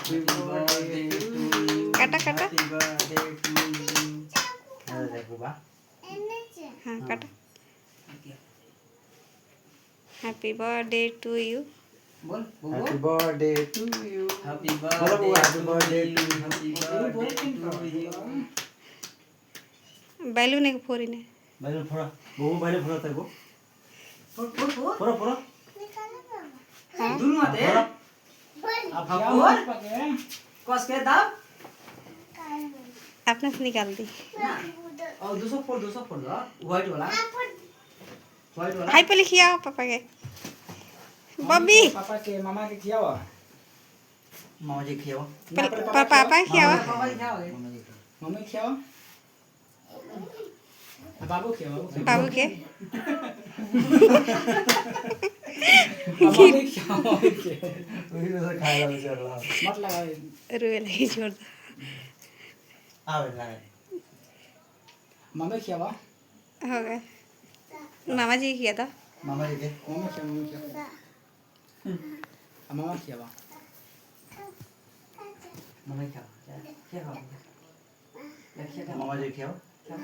Happy birthday to you. काटा काटा। Happy birthday to you. अरे देखो बा हाँ काटा। Happy birthday to you. बोल happy birthday to you. Happy बोलो बुआ, happy birthday to you. Happy birthday to you. Balloon एक फोरी ने बैलून फोड़ा वो बैलून फोड़ा तेरे को फोड़ फोड़ फोड़ फोड़ा फोड़ा हाँ दोनों आते फोड़ा अब फोड़ कस के दाब अपने से निकाल दी। और दूसरा फोड़ दो व्हाइट वाला हाई पे लिखिए आओ पापा के। बब्बी पापा के मामा के खियावा मामा जी खियाओ पापा क्या हुआ? पापा क्या हो गए मामा जी खियाओ। मम्मी खियावा बाबू खियावा बाबू के मम्मी खियावा वही तो खाएगा बेचारा मत लगा रोए लगी छोड़ दो। आवे लाए मम्मी खियावा हो गया मामा जी किया था। मामा जी के मम्मी खियावा मामा खियावा मम्मी क्या क्या खाओ क्या क्या मामा जी खियाओ क्या